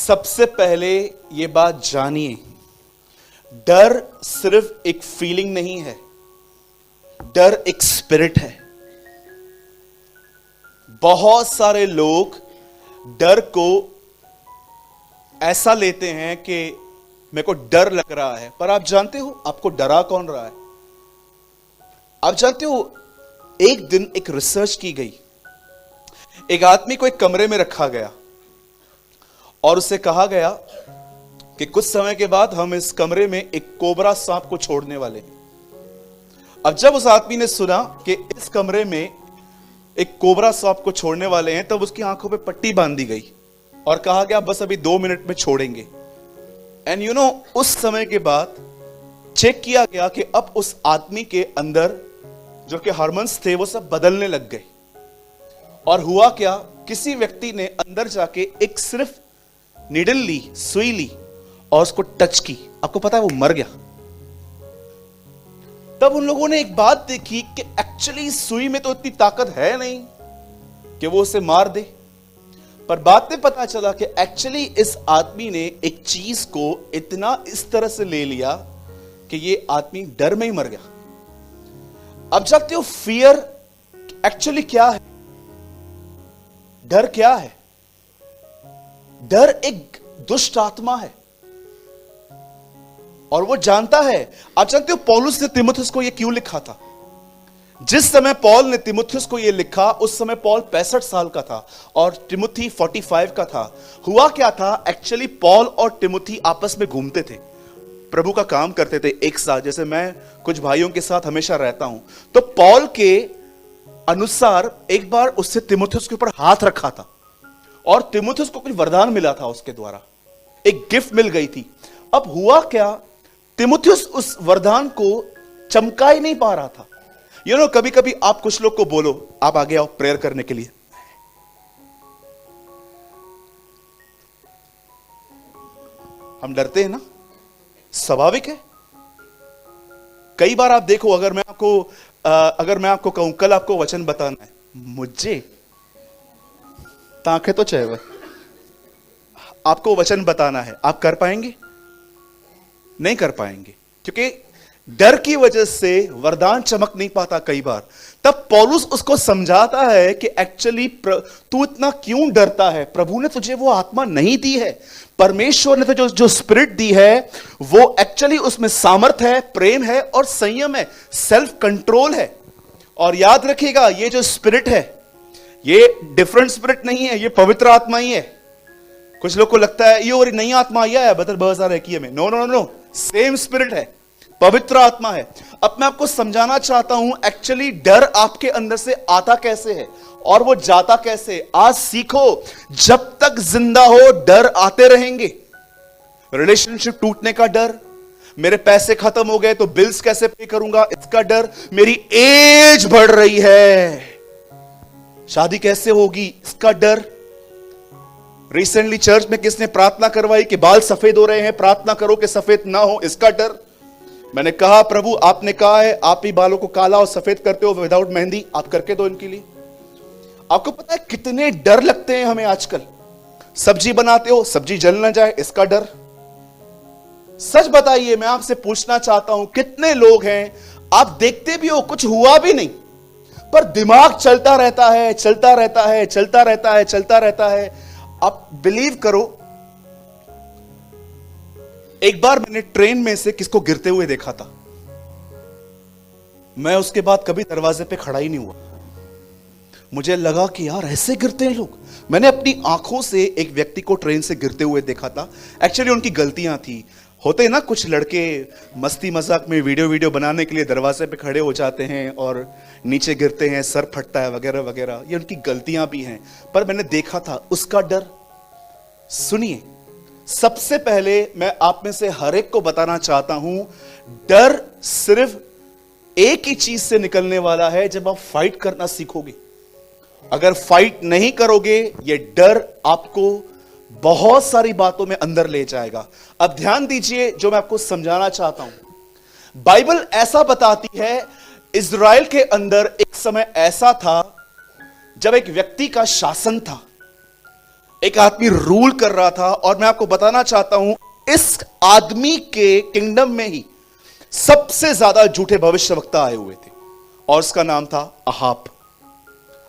सबसे पहले ये बात जानिए, डर सिर्फ एक फीलिंग नहीं है, डर एक स्पिरिट है। बहुत सारे लोग डर को ऐसा लेते हैं कि मेरे को डर लग रहा है, पर आप जानते हो आपको डरा कौन रहा है? आप जानते हो, एक दिन एक रिसर्च की गई, एक आदमी को एक कमरे में रखा गया और उसे कहा गया कि कुछ समय के बाद हम इस कमरे में एक कोबरा सांप को छोड़ने वाले हैं। अब जब उस आदमी ने सुना कि इस कमरे में एक कोबरा सांप को छोड़ने वाले हैं, तब उसकी आंखों पे पट्टी बांध दी गई और कहा गया बस अभी 2 मिनट में छोड़ेंगे। एंड यू नो, उस समय के बाद चेक किया गया कि अब उस आदमी के अंदर जो कि हार्मोन्स थे वो सब बदलने लग गए। और हुआ क्या, किसी व्यक्ति ने अंदर जाके एक सिर्फ नीडल ली, सुई ली और उसको टच की, आपको पता है वो मर गया। तब उन लोगों ने एक बात देखी कि एक्चुअली सुई में तो इतनी ताकत है नहीं कि वो उसे मार दे, पर बाद में पता चला कि एक्चुअली इस आदमी ने एक चीज को इतना इस तरह से ले लिया कि ये आदमी डर में ही मर गया। अब जानते हो फियर एक्चुअली क्या है? डर क्या है? डर एक दुष्ट आत्मा है और वो जानता है। आप जानते हो पौलुस ने तीमुथियुस को ये क्यों लिखा था? जिस समय पौल ने तीमुथियुस को ये लिखा, उस समय पौल 65 साल का था और तिमुथी 45 का था। हुआ क्या था, एक्चुअली पौल और तिमुथी आपस में घूमते थे, प्रभु का काम करते थे एक साथ। जैसे मैं कुछ भाइयों के साथ हमेशा रहता हूं, तो पौल के अनुसार एक बार उससे तीमुथियुस के ऊपर हाथ रखा था और तीमुथियुस को कुछ वरदान मिला था, उसके द्वारा एक गिफ्ट मिल गई थी। अब हुआ क्या, तीमुथियुस उस वरदान को चमका ही नहीं पा रहा था। यू नो, कभी कभी आप कुछ लोग को बोलो आप आगे आओ प्रेयर करने के लिए, हम डरते हैं ना, स्वाभाविक है। कई बार आप देखो, अगर मैं आपको कहूं कल आपको वचन बताना है, मुझे ताके तो चाहिए, आपको वचन बताना है, आप कर पाएंगे? नहीं कर पाएंगे, क्योंकि डर की वजह से वरदान चमक नहीं पाता कई बार। तब पौलुस उसको समझाता है कि एक्चुअली तू इतना क्यों डरता है? प्रभु ने तुझे वो आत्मा नहीं दी है, परमेश्वर ने तुझे जो स्पिरिट दी है वो एक्चुअली उसमें सामर्थ है, प्रेम है और संयम है, सेल्फ कंट्रोल है। और याद रखिएगा, ये जो स्पिरिट है ये डिफरेंट स्पिरिट नहीं है, ये पवित्र आत्मा ही है। कुछ लोग को लगता है ये और नई आत्मा आया है बदल 2021 में, no no no, same spirit है, पवित्र आत्मा है। अब मैं आपको समझाना चाहता हूं एक्चुअली डर आपके अंदर से आता कैसे है और वो जाता कैसे। आज सीखो, जब तक जिंदा हो डर आते रहेंगे। रिलेशनशिप टूटने का डर, मेरे पैसे खत्म हो गए तो बिल्स कैसे पे करूंगा इसका डर, मेरी एज बढ़ रही है शादी कैसे होगी इसका डर। रिसेंटली चर्च में किसने प्रार्थना करवाई कि बाल सफेद हो रहे हैं, प्रार्थना करो कि सफेद ना हो, इसका डर। मैंने कहा प्रभु आपने कहा है आप ही बालों को काला और सफेद करते हो विदाउट मेहंदी, आप करके दो इनके लिए। आपको पता है कितने डर लगते हैं हमें आजकल। सब्जी बनाते हो सब्जी जल ना जाए, इसका डर। सच बताइए, मैं आपसे पूछना चाहता हूं, कितने लोग हैं आप देखते भी हो कुछ हुआ भी नहीं, पर दिमाग चलता रहता है, चलता रहता है, चलता रहता है, चलता रहता है। आप बिलीव करो, एक बार मैंने ट्रेन में से किसको गिरते हुए देखा था, मैं उसके बाद कभी दरवाजे पे खड़ा ही नहीं हुआ। मुझे लगा कि यार ऐसे गिरते हैं लोग। मैंने अपनी आंखों से एक व्यक्ति को ट्रेन से गिरते हुए देखा था। एक्चुअली उनकी गलतियां थी। होते ना कुछ लड़के मस्ती मजाक में वीडियो बनाने के लिए दरवाजे पे खड़े हो जाते हैं और नीचे गिरते हैं, सर फटता है वगैरह वगैरह, ये उनकी गलतियां भी हैं, पर मैंने देखा था उसका डर। सुनिए, सबसे पहले मैं आप में से हर एक को बताना चाहता हूं, डर सिर्फ एक ही चीज से निकलने वाला है, जब आप फाइट करना सीखोगे। अगर फाइट नहीं करोगे, ये डर आपको बहुत सारी बातों में अंदर ले जाएगा। अब ध्यान दीजिए जो मैं आपको समझाना चाहता हूं। बाइबल ऐसा बताती है, इज़राइल के अंदर एक समय ऐसा था जब एक व्यक्ति का शासन था। एक आदमी रूल कर रहा था, और मैं आपको बताना चाहता हूं इस आदमी के किंगडम में ही सबसे ज्यादा झूठे भविष्यवक्ता आए हुए थे, और उसका नाम था अहाब।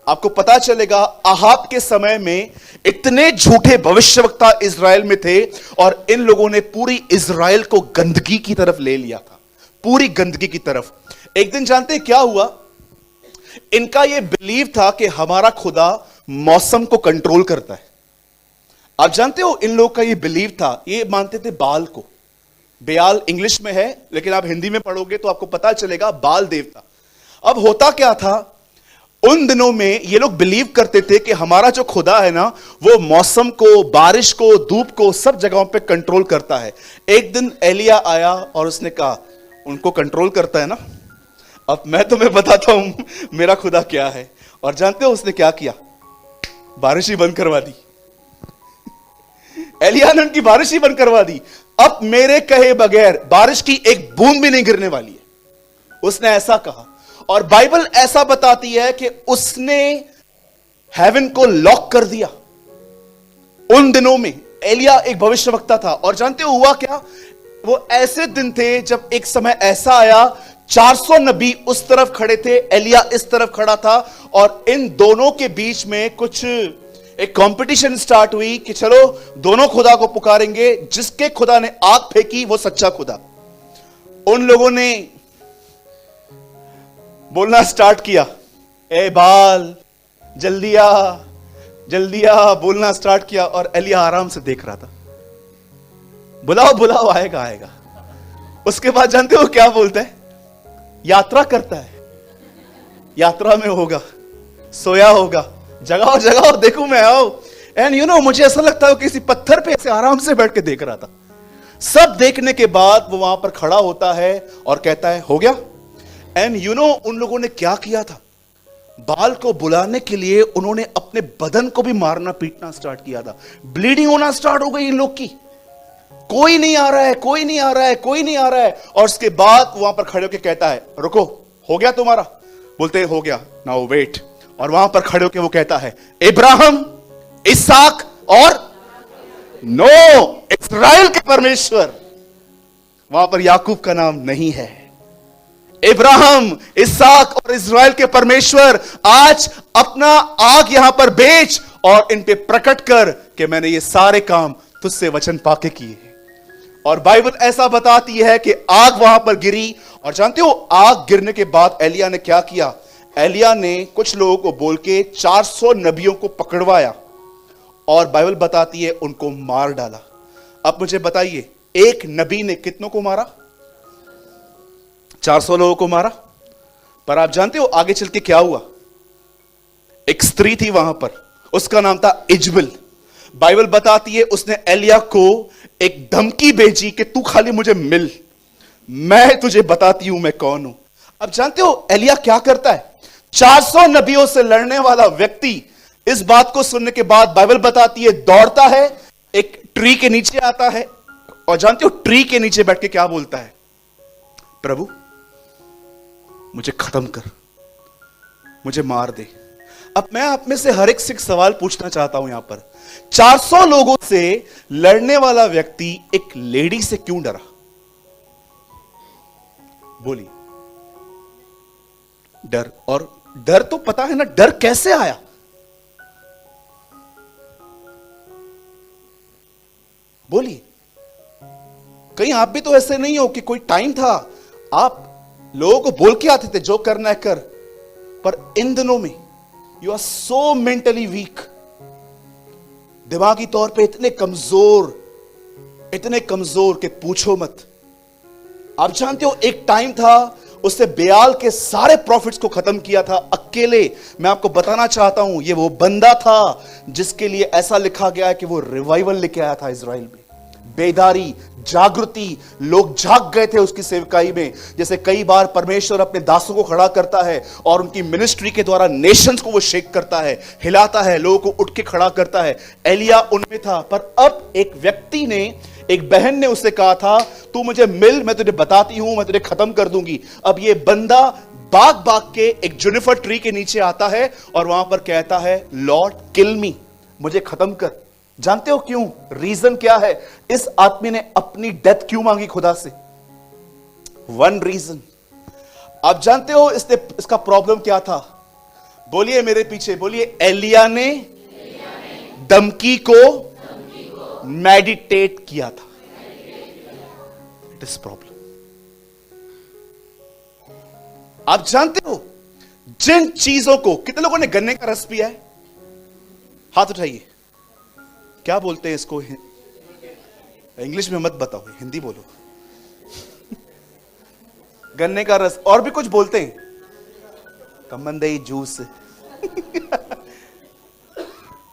आपको पता चलेगा अहाब के समय में इतने झूठे भविष्यवक्ता इज़राइल में थे, और इन लोगों ने पूरी इज़राइल को गंदगी की तरफ ले लिया था, पूरी गंदगी की तरफ। एक दिन जानते हैं क्या हुआ? इनका यह बिलीव था कि हमारा खुदा मौसम को कंट्रोल करता है। आप जानते हो इन लोगों का यह बिलीव था, ये मानते थे बाल को। बेयाल इंग्लिश में है, लेकिन आप हिंदी में पढ़ोगे तो आपको पता चलेगा बाल देवता। अब होता क्या था, उन दिनों में ये लोग बिलीव करते थे कि हमारा जो खुदा है ना, वो मौसम को, बारिश को, धूप को, सब जगहों पे कंट्रोल करता है। एक दिन एलिया आया और उसने कहा उनको कंट्रोल करता है ना, अब मैं तुम्हें बताता हूं मेरा खुदा क्या है। और जानते हो उसने क्या किया? बारिश ही बंद करवा दी। एलिया ने उनकी बारिश ही बंद करवा दी। अब मेरे कहे बगैर बारिश की एक बूंद भी नहीं गिरने वाली है, उसने ऐसा कहा। और बाइबल ऐसा बताती है कि उसने हेवन को लॉक कर दिया। उन दिनों में एलिया एक भविष्यवक्ता था, और जानते हो हुआ क्या? वो ऐसे दिन थे जब एक समय ऐसा आया, 400 नबी उस तरफ खड़े थे, एलिया इस तरफ खड़ा था, और इन दोनों के बीच में कुछ एक कंपटीशन स्टार्ट हुई कि चलो दोनों खुदा को पुकारेंगे, जिसके खुदा ने आग फेंकी वो सच्चा खुदा। उन लोगों ने बोलना स्टार्ट किया, ए बाल जल्दी आ, जल्दी आ, बोलना स्टार्ट किया। और एलिया आराम से देख रहा था, बुलाओ बुलाओ, आएगा आएगा। उसके बाद जानते हो क्या बोलता है? यात्रा करता है, यात्रा में होगा, सोया होगा, जगाओ जगाओ, देखो मैं आओ। एंड यू नो, मुझे ऐसा लगता है किसी पत्थर पे ऐसे आराम से बैठ के देख रहा था। सब देखने के बाद वो वहां पर खड़ा होता है और कहता है हो गया। एंड यू नो उन लोगों ने क्या किया था? बाल को बुलाने के लिए उन्होंने अपने बदन को भी मारना पीटना स्टार्ट किया था। ब्लीडिंग होना स्टार्ट हो गई इन लोग की, कोई नहीं आ रहा है, कोई नहीं आ रहा है, कोई नहीं आ रहा है। और उसके बाद वहां पर खड़े होकर कहता है रुको, हो गया तुम्हारा? बोलते हैं हो गया, नाउ वेट। और वहां पर खड़े होकर वो कहता है इब्राहिम, इसहाक और नो, इस्राएल के परमेश्वर। वहां पर याकूब का नाम नहीं है। इब्राहिम, इसहाक और इस्राएल के परमेश्वर, आज अपना आग यहां पर बेच और इन पे प्रकट कर कि मैंने ये सारे काम तुझसे वचन पाके किए। और बाइबल ऐसा बताती है कि आग वहां पर गिरी। और जानते हो आग गिरने के बाद एलिया ने क्या किया? एलिया ने कुछ लोगों को बोल के 400 नबियों को पकड़वाया, और बाइबल बताती है उनको मार डाला। अब मुझे बताइए, एक नबी ने कितनों को मारा? 400 लोगों को मारा। पर आप जानते हो आगे चल के क्या हुआ? एक स्त्री थी वहां पर, उसका नाम था इजबेल। बाइबल बताती है उसने एलिया को एक धमकी भेजी कि तू खाली मुझे मिल, मैं तुझे बताती हूं मैं कौन हूं। अब जानते हो एलिया क्या करता है? 400 नबियों से लड़ने वाला व्यक्ति इस बात को सुनने के बाद बाइबल बताती है दौड़ता है, एक ट्री के नीचे आता है, और जानते हो ट्री के नीचे बैठ के क्या बोलता है? प्रभु मुझे खत्म कर, मुझे मार दे। अब मैं आप में से हर एक से एक सवाल पूछना चाहता हूं। यहां पर 400 लोगों से लड़ने वाला व्यक्ति एक लेडी से क्यों डरा? बोलिए। डर, और डर तो पता है ना, डर कैसे आया? बोलिए। कहीं आप भी तो ऐसे नहीं हो कि कोई टाइम था आप लोगों को बोल के आते थे जो करना है कर, पर इन दिनों में you are so mentally weak, दिमागी तौर पे इतने कमजोर कि पूछो मत। आप जानते हो एक टाइम था उसने बेयाल के सारे प्रॉफिट्स को खत्म किया था अकेले। मैं आपको बताना चाहता हूं ये वो बंदा था जिसके लिए ऐसा लिखा गया है कि वो रिवाइवल लेके आया था इज़राइल में। बेदारी, जागृति, लोग जाग गए थे उसकी सेवकाई में। जैसे कई बार परमेश्वर अपने दासों को खड़ा करता है और उनकी मिनिस्ट्री के द्वारा नेशंस को वो शेक करता है, हिलाता है, लोगों को उठ के खड़ा करता है। एलिया उनमें था। पर अब एक व्यक्ति ने, एक बहन ने उससे कहा था तू मुझे मिल, मैं तुझे बताती हूं, मैं तुझे खत्म कर दूंगी। अब ये बंदा भाग भाग के एक जुनिफर ट्री के नीचे आता है और वहां पर कहता है लॉर्ड किल मी, मुझे खत्म कर। जानते हो क्यों? रीजन क्या है? इस आदमी ने अपनी डेथ क्यों मांगी खुदा से? One reason. आप जानते हो इसका प्रॉब्लम क्या था? बोलिए मेरे पीछे, बोलिए, एलिया ने धमकी को मेडिटेट किया था। It is problem. आप जानते हो जिन चीजों को, कितने लोगों ने गन्ने का रस पिया है? हाथ उठाइए। क्या बोलते हैं इसको? इंग्लिश में मत बताओ, हिंदी बोलो। गन्ने का रस, और भी कुछ बोलते हैं, कमंदई जूस।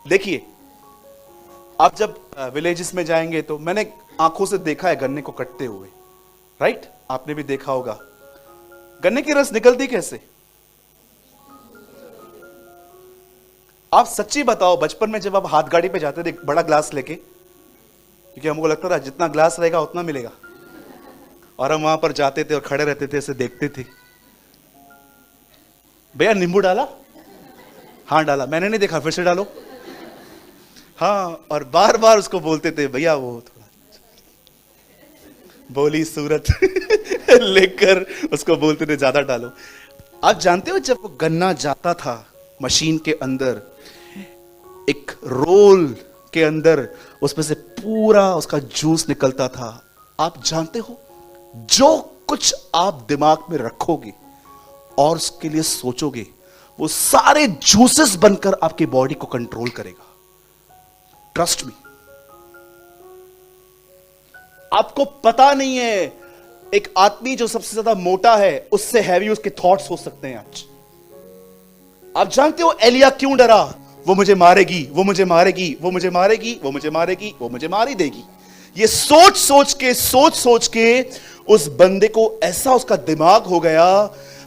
देखिए, आप जब विलेजेस में जाएंगे तो मैंने आंखों से देखा है गन्ने को कटते हुए, राइट? आपने भी देखा होगा। गन्ने की रस निकलती कैसे? आप सच्ची बताओ, बचपन में जब आप हाथ गाड़ी पे जाते थे बड़ा ग्लास लेके, क्योंकि हमको लगता था जितना ग्लास रहेगा उतना मिलेगा, और हम वहां पर जाते थे और खड़े रहते थे, ऐसे देखते थे, भैया नींबू डाला? हाँ डाला। मैंने नहीं देखा, फिर से डालो। हाँ, और बार बार उसको बोलते थे, भैया वो थोड़ा बोली सूरत लेकर उसको बोलते थे ज्यादा डालो। आप जानते हो जब वो गन्ना जाता था मशीन के अंदर, एक रोल के अंदर उसमें से पूरा उसका जूस निकलता था। आप जानते हो जो कुछ आप दिमाग में रखोगे और उसके लिए सोचोगे, वो सारे जूसेस बनकर आपकी बॉडी को कंट्रोल करेगा। Trust me. आपको पता नहीं है, एक आदमी जो सबसे ज्यादा मोटा है उससे हैवी उसके थॉट्स हो सकते हैं आज। आप जानते हो एलिया क्यों डरा? वो मुझे मारेगी, वो मुझे मारेगी, वो मुझे मारेगी, वो मुझे मारेगी, वो मुझे मार ही देगी। ये सोच सोच के उस बंदे को ऐसा उसका दिमाग हो गया।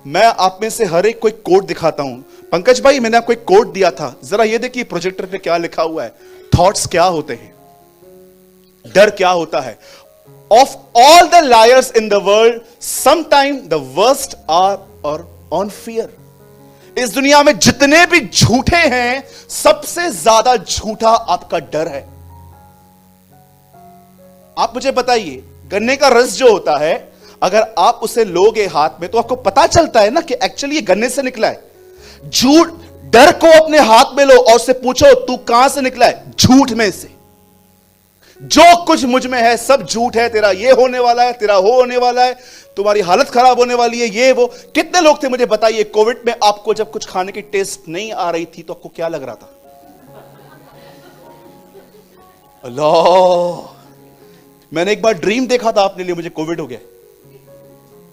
मैं आप में से हर एक को एक कोड दिखाता हूं। पंकज भाई, मैंने आपको एक कोड दिया था, जरा ये देखिए प्रोजेक्टर पे क्या लिखा हुआ है। थॉट्स क्या होते हैं, डर क्या होता है। Of all the liars in the world sometime the worst are our own fear. इस दुनिया में जितने भी झूठे हैं, सबसे ज्यादा झूठा आपका डर है। आप मुझे बताइए, गन्ने का रस जो होता है, अगर आप उसे लोगे हाथ में तो आपको पता चलता है ना कि एक्चुअली ये गन्ने से निकला है। झूठ, डर को अपने हाथ में लो और उससे पूछो तू कहां से निकला है? झूठ में से। जो कुछ मुझ में है सब झूठ है। तेरा ये होने वाला है, तेरा वो होने वाला है, तुम्हारी हालत खराब होने वाली है, ये वो। कितने लोग थे मुझे बताइए, कोविड में आपको जब कुछ खाने की टेस्ट नहीं आ रही थी तो आपको क्या लग रहा था? अल्लाह, मैंने एक बार ड्रीम देखा था अपने लिए, मुझे कोविड हो गया।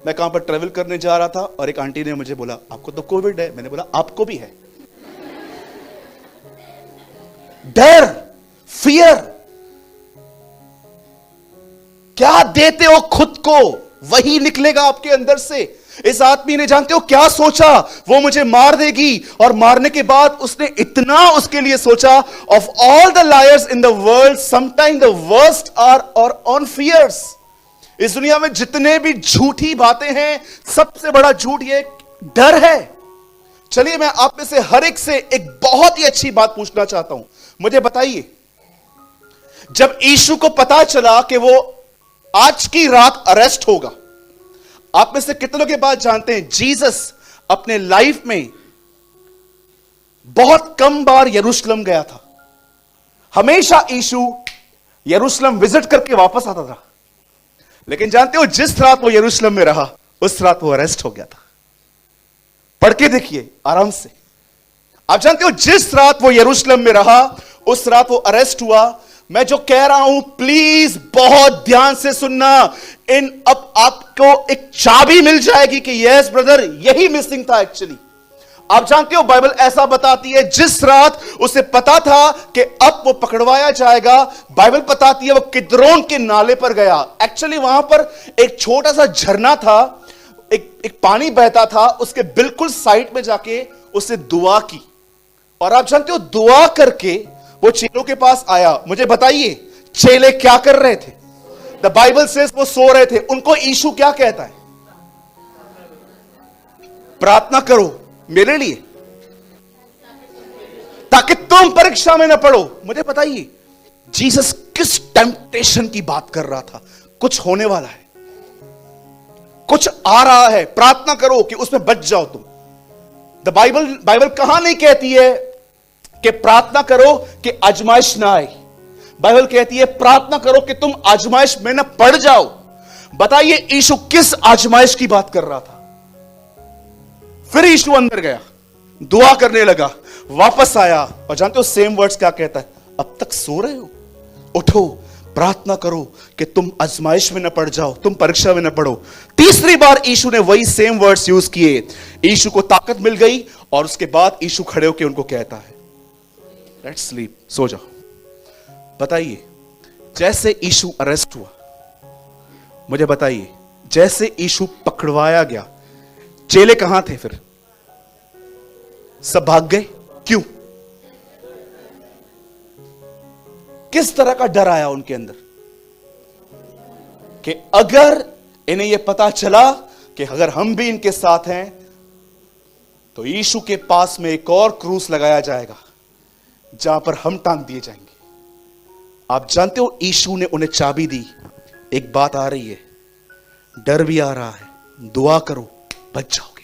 मैं कहां पर ट्रेवल करने जा रहा था और एक आंटी ने मुझे बोला आपको तो कोविड है। मैंने बोला आपको भी है? डर, फियर, क्या देते हो खुद को वही निकलेगा आपके अंदर से। इस आदमी ने जानते हो क्या सोचा? वो मुझे मार देगी, और मारने के बाद उसने इतना उसके लिए सोचा, of all the liars in the world sometime the worst are our own fears. इस दुनिया में जितने भी झूठी बातें हैं, सबसे बड़ा झूठ ये डर है। चलिए मैं आप में से हर एक से एक बहुत ही अच्छी बात पूछना चाहता हूं। मुझे बताइए, जब यीशु को पता चला कि वो आज की रात अरेस्ट होगा, आप में से कितनों के बाद जानते हैं जीसस अपने लाइफ में बहुत कम बार यरूशलेम गया था। हमेशा यीशु यरूशलेम विजिट करके वापस आता था। लेकिन जानते हो जिस रात वो यरूशलेम में रहा, उस रात वो अरेस्ट हो गया था। पढ़ के देखिए आराम से। आप जानते हो जिस रात वो यरूशलेम में रहा, उस रात वो अरेस्ट हुआ। मैं जो कह रहा हूं प्लीज बहुत ध्यान से सुनना। अब आपको एक चाबी मिल जाएगी कि यस ब्रदर, यही मिसिंग था एक्चुअली। आप जानते हो बाइबल ऐसा बताती है, जिस रात उसे पता था कि अब वो पकड़वाया जाएगा, बाइबल बताती है वो किद्रोन के नाले पर गया। एक्चुअली वहां पर एक छोटा सा झरना था, एक पानी बहता था, उसके बिल्कुल साइड में जाके उसने दुआ की। और आप जानते हो दुआ करके वो चेलों के पास आया। मुझे बताइए चेले क्या कर रहे थे? द बाइबल सेज वो सो रहे थे। उनको यीशु क्या कहता है? प्रार्थना करो मेरे लिए ताकि तुम परीक्षा में न पड़ो। मुझे बताइए जीसस किस टेम्पटेशन की बात कर रहा था? कुछ होने वाला है, कुछ आ रहा है, प्रार्थना करो कि उसमें बच जाओ तुम। बाइबल कहां नहीं कहती है कि प्रार्थना करो कि आजमाइश ना आए। बाइबल कहती है प्रार्थना करो कि तुम आजमाइश में ना पड़ जाओ। बताइए यीशु किस आजमाइश की बात कर रहा था? फिर यीशु अंदर गया, दुआ करने लगा, वापस आया और जानते हो सेम वर्ड्स क्या कहता है? अब तक सो रहे हो, उठो, प्रार्थना करो कि तुम आजमाइश में न पड़ जाओ, तुम परीक्षा में न पड़ो। तीसरी बार यीशु ने वही सेम वर्ड्स यूज किए। यीशु को ताकत मिल गई और उसके बाद यीशु खड़े होकर उनको कहता है लेट्स स्लीप, सो जाओ। बताइए जैसे यीशु अरेस्ट हुआ, मुझे बताइए जैसे यीशु पकड़वाया गया, चेले कहां थे? फिर सब भाग गए। क्यों? किस तरह का डर आया उनके अंदर कि अगर इन्हें यह पता चला कि अगर हम भी इनके साथ हैं तो यीशु के पास में एक और क्रूस लगाया जाएगा जहां पर हम टांग दिए जाएंगे। आप जानते हो यीशु ने उन्हें चाबी दी। एक बात आ रही है, डर भी आ रहा है, दुआ करो, बच जाओ।